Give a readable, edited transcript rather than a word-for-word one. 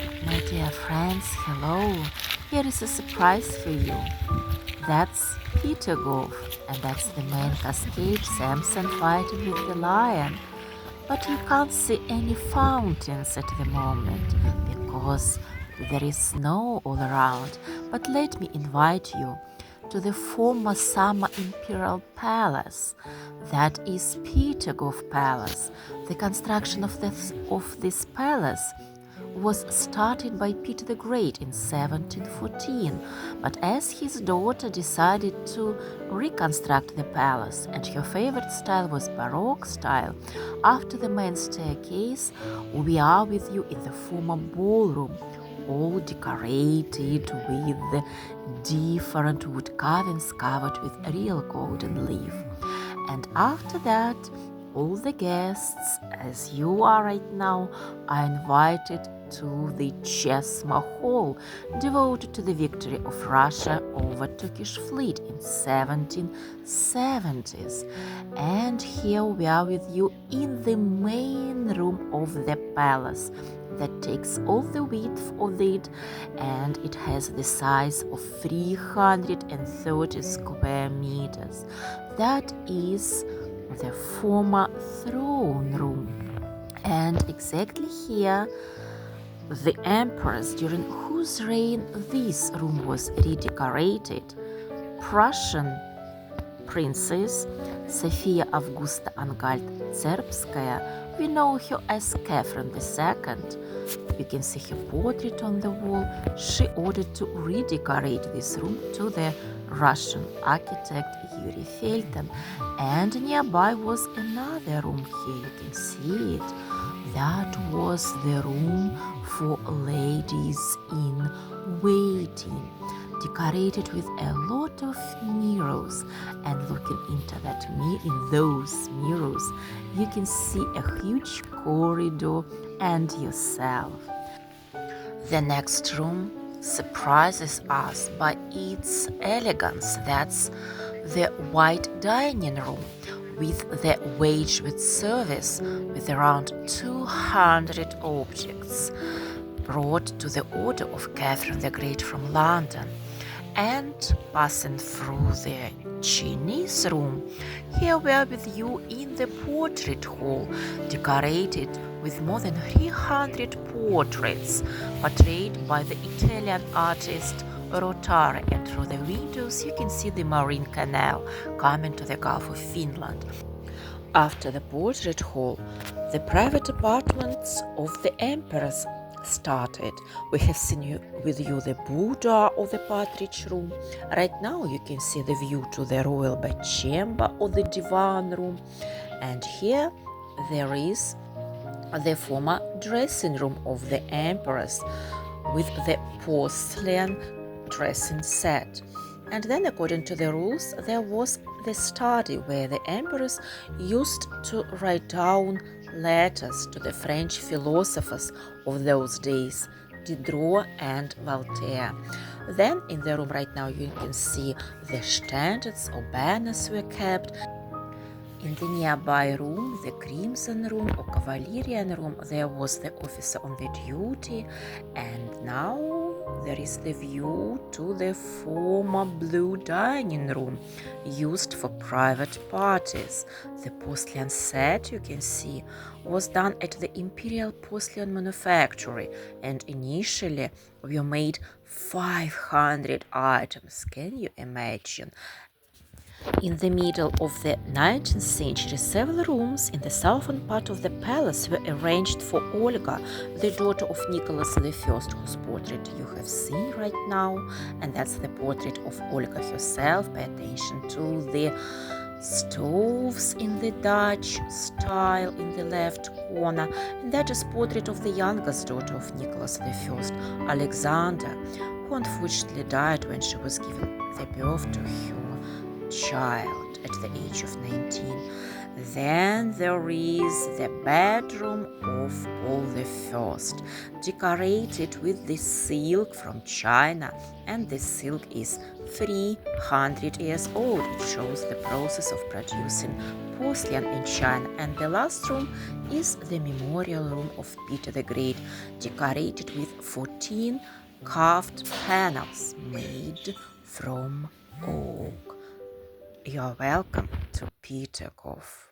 My dear friends, hello. Here is a surprise for you. That's Peter Gulf, and that's the main cascade Samson fighting with the lion. But you can't see any fountains at the moment because there is snow all around. But let me invite you to the former summer imperial palace. That is Petergof Palace. The construction of this palace was started by Peter the Great in 1714, but as his daughter decided to reconstruct the palace and her favorite style was Baroque style, after the main staircase, we are with you in the former ballroom, all decorated with different wood carvings covered with real golden leaf. And after that, all the guests, as you are right now, are invited to the Chesma Hall, devoted to the victory of Russia over Turkish fleet in 1770s. And here we are with you in the main room of the palace that takes all the width of it, and it has the size of 330 square meters. That is the former throne room. And exactly here, the emperors during whose reign this room was redecorated, Prussian Princess Sophia Augusta Angalt-Zerbskaya, we know her as Catherine II. You can see her portrait on the wall. She ordered to redecorate this room to the Russian architect Yuri Felten. And nearby was another room here, you can see it. That was the room for ladies in waiting, decorated with a lot of mirrors. And looking into in those mirrors, you can see a huge corridor and yourself. The next room surprises us by its elegance. That's the white dining room with the Wedgwood service with around 200 objects brought to the order of Catherine the Great from London. And passing through the Chinese room, here we are with you in the portrait hall, decorated with more than 300 portraits portrayed by the Italian artist Rotari, and through the windows you can see the Marine Canal coming to the Gulf of Finland. After the portrait hall, the private apartments of the emperors started. We have seen with you the Buddha of the partridge room. Right now you can see the view to the royal bedchamber or the divan room. And here there is the former dressing room of the emperors with the porcelain dressing set. And then, according to the rules, there was the study where the emperors used to write down letters to the French philosophers of those days, Diderot and Voltaire. Then in the room right now you can see the standards or banners were kept. In the nearby room, the Crimson Room or Cavalierian Room, there was the officer on the duty, and now there is the view to the former blue dining room used for private parties. The porcelain set you can see was done at the Imperial Porcelain Manufactory, and initially were made 500 items. Can you imagine? In the middle of the 19th century, several rooms in the southern part of the palace were arranged for Olga, the daughter of Nicholas I, whose portrait you have seen right now. And that's the portrait of Olga herself. Pay attention to the stoves in the Dutch style in the left corner. And that is portrait of the youngest daughter of Nicholas I, Alexander, who unfortunately died when she was giving the birth to her child at the age of 19. Then there is the bedroom of Paul I, decorated with the silk from China, and the silk is 300 years old. It shows the process of producing porcelain in China. And the last room is the memorial room of Peter the Great, decorated with 14 carved panels made from oak. You're welcome to Peterhof.